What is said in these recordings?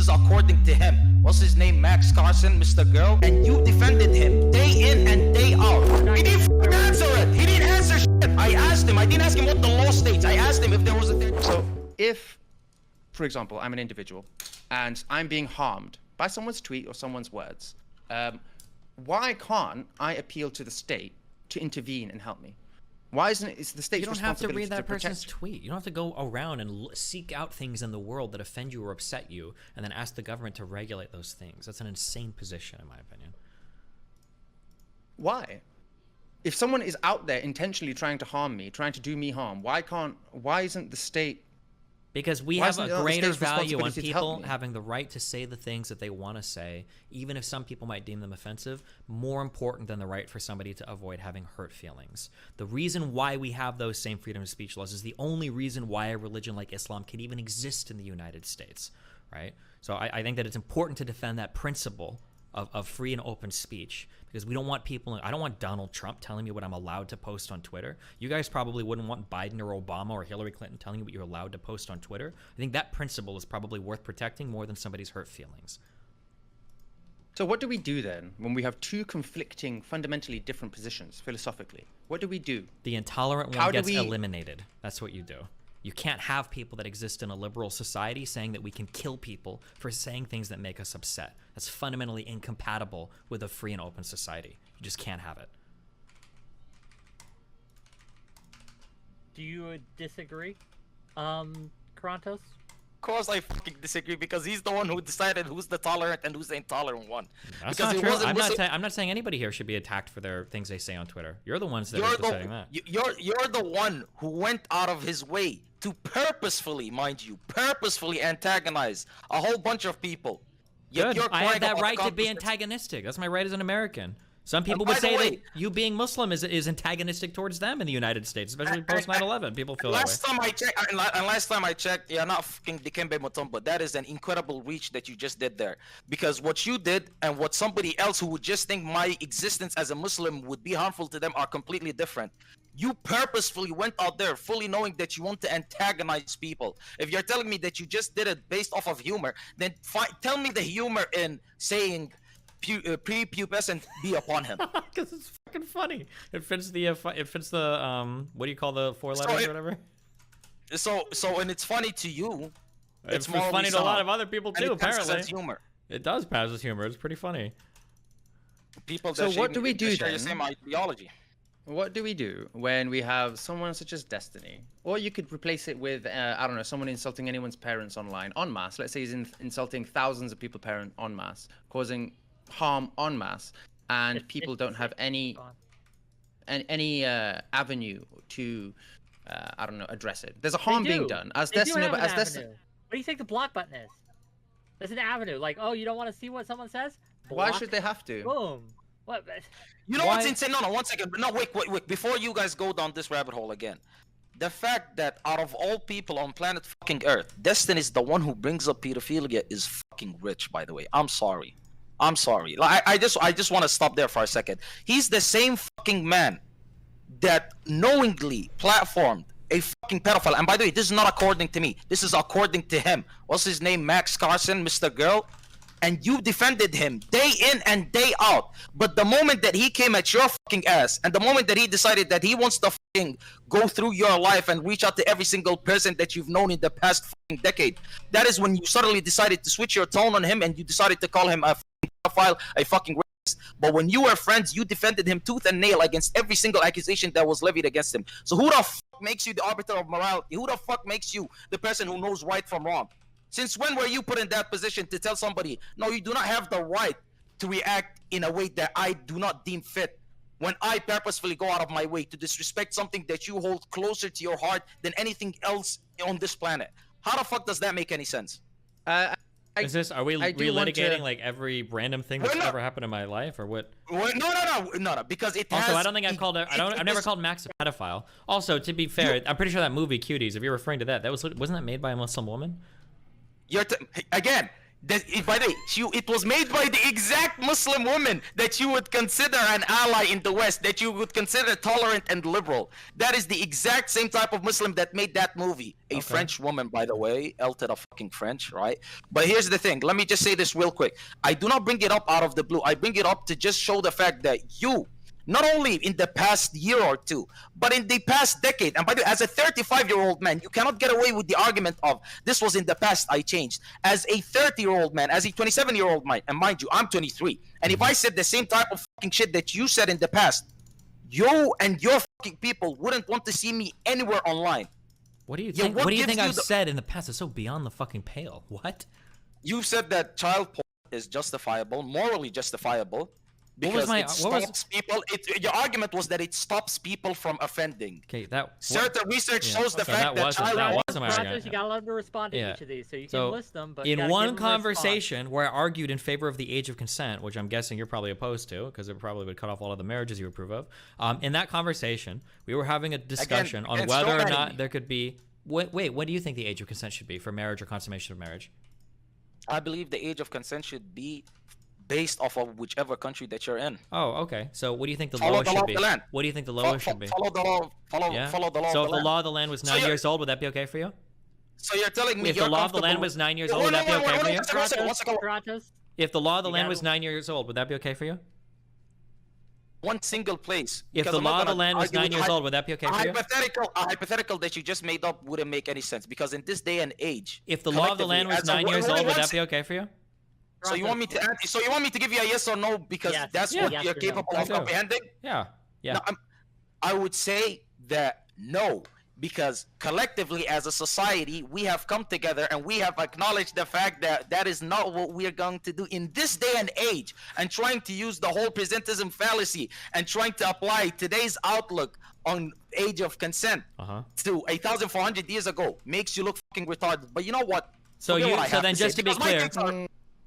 is according to him. What's his name? Max Carson, Mr. Girl. And you defended him day in and day out. He didn't answer it. He didn't answer shit. I asked him. I didn't ask him what the law states. I asked him if there was a thing. So if, for example, I'm an individual and I'm being harmed by someone's tweet or someone's words, why can't I appeal to the state to intervene and help me? Why isn't it? It's the state's responsibility. You don't have to read that person's tweet. You don't have to go around and seek out things in the world that offend you or upset you, and then ask the government to regulate those things. That's an insane position, in my opinion. Why? If someone is out there intentionally trying to harm me, trying to do me harm, why isn't the state? Because we have a greater value on people having the right to say the things that they want to say, even if some people might deem them offensive, more important than the right for somebody to avoid having hurt feelings. The reason why we have those same freedom of speech laws is the only reason why a religion like Islam can even exist in the United States, right? So I think that it's important to defend that principle of free and open speech, because we don't want people, I don't want Donald Trump telling me what I'm allowed to post on Twitter. You guys probably wouldn't want Biden or Obama or Hillary Clinton telling you what you're allowed to post on Twitter. I think that principle is probably worth protecting more than somebody's hurt feelings. So what do we do then when we have two conflicting, fundamentally different positions philosophically? What do we do? The intolerant one gets eliminated. That's what you do. You can't have people that exist in a liberal society saying that we can kill people for saying things that make us upset. That's fundamentally incompatible with a free and open society. You just can't have it. Do you disagree, Karantos? Of course I fucking disagree, because he's the one who decided who's the tolerant and who's the intolerant one. That's not true. I'm not saying anybody here should be attacked for their things they say on Twitter. You're the ones that are deciding that. You're the one who went out of his way to purposefully, mind you, purposefully antagonize a whole bunch of people. Good. I have that right to be antagonistic. That's my right as an American. Some people would say that you being Muslim is antagonistic towards them in the United States, especially post 9/11. People feel that way. Last time I checked, yeah, not fucking Dikembe Mutombo. That is an incredible reach that you just did there. Because what you did and what somebody else who would just think my existence as a Muslim would be harmful to them are completely different. You purposefully went out there fully knowing that you want to antagonize people. If you're telling me that you just did it based off of humor, then tell me the humor in saying prepubescent be upon him. Because it's fucking funny. It fits the what do you call the four letters or whatever? So when it's funny to you, it's funny to a lot of other people too. Apparently, as humor. It does pass as humor. It's pretty funny. People. So what do we do then? The same ideology. What do we do when we have someone such as Destiny? Or you could replace it with, I don't know, someone insulting anyone's parents online en masse. Let's say he's insulting thousands of people's parents en masse, causing harm en masse, and people don't have any avenue to, I don't know, address it. There's a harm being done. As Destiny, but as Destiny. What do you think the block button is? There's an avenue. Like, oh, you don't want to see what someone says? Why should they have to? Boom. What? You know what's insane? No, 1 second. No, wait. Before you guys go down this rabbit hole again, the fact that out of all people on planet fucking Earth, Destiny is the one who brings up pedophilia is fucking rich, by the way. I'm sorry. Like, I just want to stop there for a second. He's the same fucking man that knowingly platformed a fucking pedophile. And by the way, this is not according to me. This is according to him. What's his name? Max Carson, Mr. Girl. And you defended him day in and day out. But the moment that he came at your fucking ass, and the moment that he decided that he wants to fucking go through your life and reach out to every single person that you've known in the past fucking decade, that is when you suddenly decided to switch your tone on him and you decided to call him a fucking pedophile, a fucking racist. But when you were friends, you defended him tooth and nail against every single accusation that was levied against him. So who the fuck makes you the arbiter of morality? Who the fuck makes you the person who knows right from wrong? Since when were you put in that position to tell somebody, no, you do not have the right to react in a way that I do not deem fit, when I purposefully go out of my way to disrespect something that you hold closer to your heart than anything else on this planet? How the fuck does that make any sense? Are we relitigating like every random thing that's ever happened in my life, or what? No, because it has... Also, I don't think I've never called Max a pedophile. Also, to be fair, I'm pretty sure that movie Cuties, if you're referring to that, wasn't that made by a Muslim woman? Again, By the way, it was made by the exact Muslim woman that you would consider an ally in the West, that you would consider tolerant and liberal. That is the exact same type of Muslim that made that movie. A French woman, by the way, elted a fucking French, right? But here's the thing. Let me just say this real quick. I do not bring it up out of the blue. I bring it up to just show the fact that you, not only in the past year or two, but in the past decade, and by the way, as a 35-year-old man, you cannot get away with the argument of this was in the past, I changed. As a 30-year-old man, as a 27-year-old man, and mind you, I'm 23, and if I said the same type of fucking shit that you said in the past, you and your fucking people wouldn't want to see me anywhere online. What do you think? What do you think I've said in the past? It's so beyond the fucking pale. What? You said that child porn is justifiable, morally justifiable. Because your argument was that it stops people from offending. Okay, certain research shows the fact that child porn. You gotta let them respond to each of these, so you can list them. But in one conversation where I argued in favor of the age of consent, which I'm guessing you're probably opposed to, because it probably would cut off all of the marriages you approve of. In that conversation, we were having a discussion on whether or not there could be. Wait, what do you think the age of consent should be for marriage or consummation of marriage? I believe the age of consent should be based off of whichever country that you're in. Oh, okay. So what do you think the lowest should be? What do you think the lowest should be? Follow the law. Follow the law. So if the law of the land was 9 years old, would that be okay for you? So you're telling me if the law of the land was 9 years old, would that be okay for you? If the law of the land was 9 years old, would that be okay for you? One single place. If the law of the land was 9 years old, would that be okay for you? A hypothetical that you just made up wouldn't make any sense, because in this day and age, if the law of the land was 9 years old, would that be okay for you? So you want me to answer, to give you a yes or no because that's what you're capable of comprehending? Yeah. No, I would say that no, because collectively as a society we have come together and we have acknowledged the fact that that is not what we are going to do in this day and age, and trying to use the whole presentism fallacy and trying to apply today's outlook on age of consent to 1,400 years ago makes you look fucking retarded. But you know what? So then just to be clear,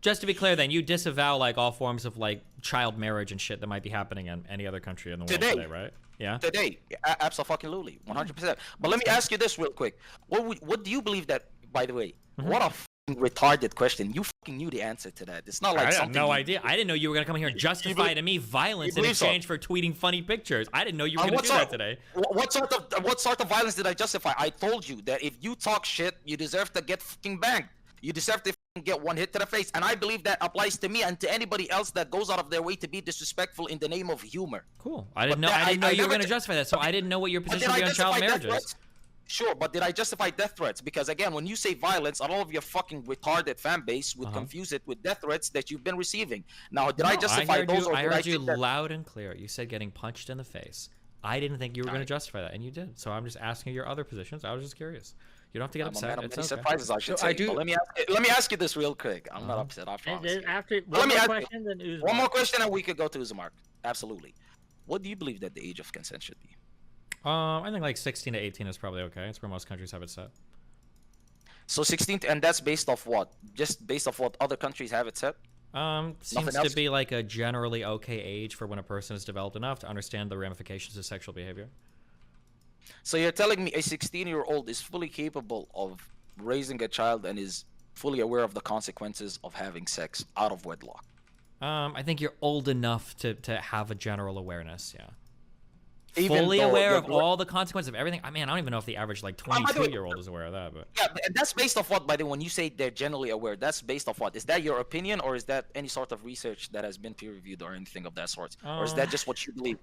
just to be clear, then you disavow like all forms of like child marriage and shit that might be happening in any other country in the world today, right? Yeah. Today, absolutely, 100%. But let me ask you this real quick: what do you believe that? By the way, what a fucking retarded question! You fucking knew the answer to that. It's not like I had no idea. I didn't know you were gonna come here and justify to me violence in exchange for tweeting funny pictures. I didn't know you were gonna do that today. What sort of violence did I justify? I told you that if you talk shit, you deserve to get fucking banged. You deserve to get one hit to the face, and I believe that applies to me and to anybody else that goes out of their way to be disrespectful in the name of humor. Cool. I didn't know you were going to justify that, so I didn't know what your position would be on child marriages. Sure, but did I justify death threats? Because again, when you say violence, all of your fucking retarded fan base would confuse it with death threats that you've been receiving. Now, did I justify those? I heard you loud and clear. You said getting punched in the face. I didn't think you were going to justify that, and you did. So I'm just asking your other positions. I was just curious. You don't have to get upset. It's okay. Surprises, I should say. Let me ask you this real quick. I'm not upset. I promise. One more question, and we could go to Uzmark. Absolutely. What do you believe that the age of consent should be? I think like 16 to 18 is probably okay. It's where most countries have it set. So 16, and that's based off what? Just based off what other countries have it set? Seems to be like a generally okay age for when a person is developed enough to understand the ramifications of sexual behavior. So you're telling me a 16-year-old is fully capable of raising a child and is fully aware of the consequences of having sex out of wedlock? I think you're old enough to have a general awareness, yeah. Even fully aware of all the consequences of everything. I mean, I don't even know if the average like 22-year-old is aware of that, but yeah, that's based off what? By the way, when you say they're generally aware, that's based off what? Is that your opinion, or is that any sort of research that has been peer-reviewed or anything of that sort, or is that just what you believe?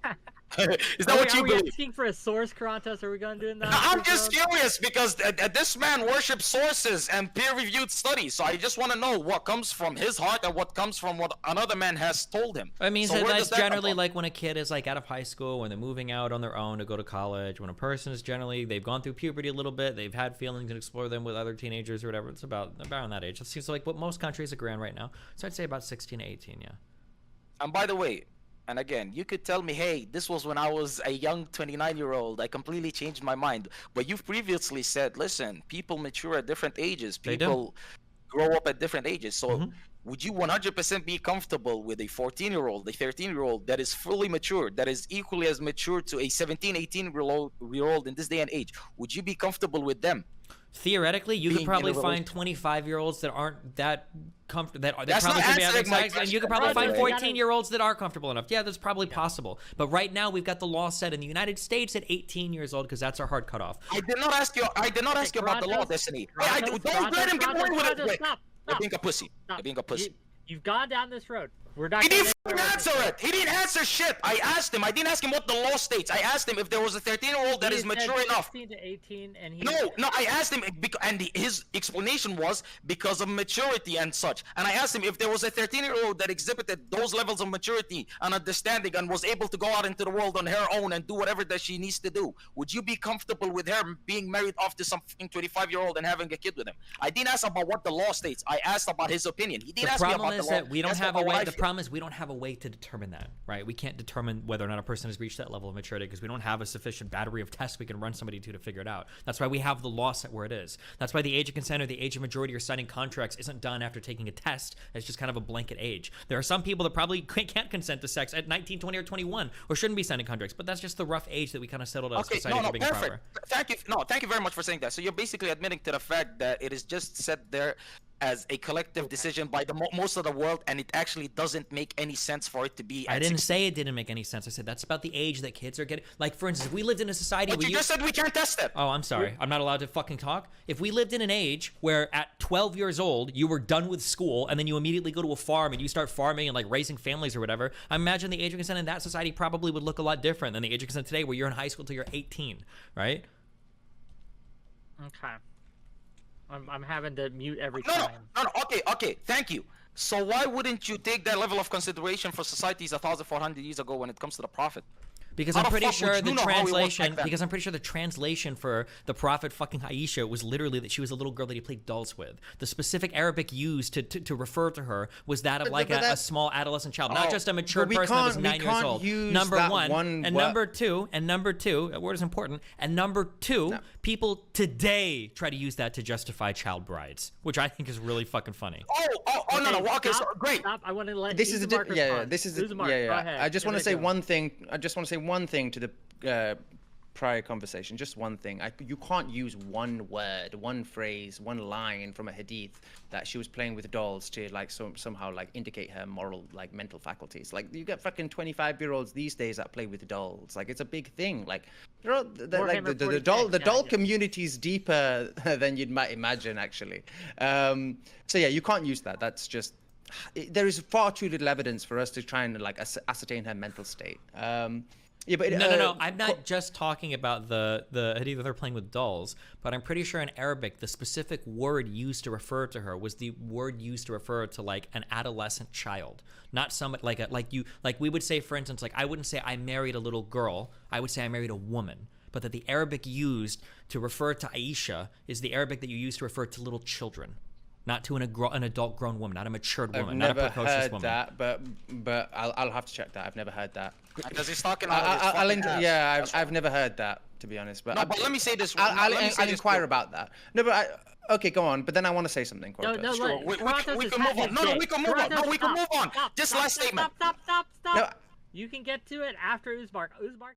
Is that what you believe? Are we asking for a source, Karantas? Are we going to do that? I'm just curious because this man worships sources and peer-reviewed studies, so I just want to know what comes from his heart and what comes from what another man has told him. I mean, so that's generally like when a kid is like out of high school, when they're moving out on their own to go to college, when a person is generally, they've gone through puberty a little bit, they've had feelings and explore them with other teenagers or whatever. It's about that age. It seems like what most countries agree on right now. So I'd say about 16 to 18, yeah. And by the way, and again, you could tell me, hey, this was when I was a young 29-year-old. I completely changed my mind. But you've previously said, listen, people mature at different ages. People grow up at different ages. So would you 100% be comfortable with a 14-year-old, a 13-year-old that is fully mature, that is equally as mature to a 17, 18-year-old in this day and age? Would you be comfortable with them? Theoretically, you could probably find 25-year-olds that aren't that comfortable, that That's probably not should be having answering my sex, and you question, could probably by find the way. 14-year-olds that are comfortable enough. Yeah, that's probably possible. But right now, we've got the law set in the United States at 18 years old because that's our hard cutoff. I did not ask you. I did not ask you about the law, Destiny. Don't let him get away with it. Wait. Stop. You're being a pussy. You're being a pussy. You've gone down this road. We're not. He gonna didn't make answer it. He didn't answer shit. I asked him. I didn't ask him what the law states. I asked him if there was a 13-year-old that He is said mature enough. 16 to 18, and he. No, I asked him, and his explanation was because of maturity and such. And I asked him if there was a 13-year-old that exhibited those levels of maturity and understanding and was able to go out into the world on her own and do whatever that she needs to do. Would you be comfortable with her being married off to some 25-year-old and having a kid with him? I didn't ask about what the law states. I asked about his opinion. He didn't ask me about the law. The problem is that we don't That's have a how way. I The feel. problem is we don't have a way to determine that, right? We can't determine whether or not a person has reached that level of maturity because we don't have a sufficient battery of tests we can run somebody to figure it out. That's why we have the law set where it is. That's why the age of consent or the age of majority or signing contracts isn't done after taking a test. It's just kind of a blanket age. There are some people that probably can't consent to sex at 19, 20, or 21 or shouldn't be signing contracts, but that's just the rough age that we kind of settled as society for being perfect. proper. Thank you very much for saying that. So you're basically admitting to the fact that it is just set there as a collective decision by the most of the world, and it actually doesn't make any sense for it to be. I didn't say it didn't make any sense. I said that's about the age that kids are getting. Like, for instance, if we lived in a society But where you just said we can't test it. Oh, I'm sorry. I'm not allowed to fucking talk. If we lived in an age where at 12 years old, you were done with school and then you immediately go to a farm and you start farming and like raising families or whatever, I imagine the age of consent in that society probably would look a lot different than the age of consent today where you're in high school till you're 18, right? Okay. I'm having to mute every time. No. Okay. Thank you. So why wouldn't you take that level of consideration for societies 1,400 years ago when it comes to the prophet? Because How I'm the pretty fuck sure would the you know how he was translation. back then? Because I'm pretty sure the translation for the prophet fucking Aisha was literally that she was a little girl that he played dolls with. The specific Arabic used to refer to her was that of like a small adolescent child, not just a mature person that was 9 years old. Number one, and number two, that word is important. And number two, people today try to use that to justify child brides, which I think is really fucking funny. No. Okay, so, great. Stop. I want to let. This is a Mark respond. This is Go ahead. I just want to say Go. one thing. I just want to say one thing to the prior conversation. Just one thing. You can't use one word, one phrase, one line from a hadith that she was playing with dolls to like somehow like indicate her moral like mental faculties. Like you get fucking 25-year-olds these days that play with dolls. Like it's a big thing. Like the doll community's deeper than you might imagine actually. So yeah, you can't use that. That's just. There is far too little evidence for us to try and like ascertain her mental state. Yeah, but No. I'm not just talking about the hadith that they're playing with dolls, but I'm pretty sure in Arabic the specific word used to refer to her was the word used to refer to like an adolescent child, not some like we would say, for instance, like I wouldn't say I married a little girl, I would say I married a woman. But that the Arabic used to refer to Aisha is the Arabic that you use to refer to little children. Not to an adult grown woman, not a matured woman, not a precocious woman. I've never heard that, but I'll have to check that. I've never heard that. Because he's talking about I've never heard that, to be honest. But let me say this. I'll inquire about that. No, but okay, go on. But then I want to say something. No, Sure, we can move on. No, we can move on. No, we can move on. Just last statement. Stop. No. You can get to it after Uzmark.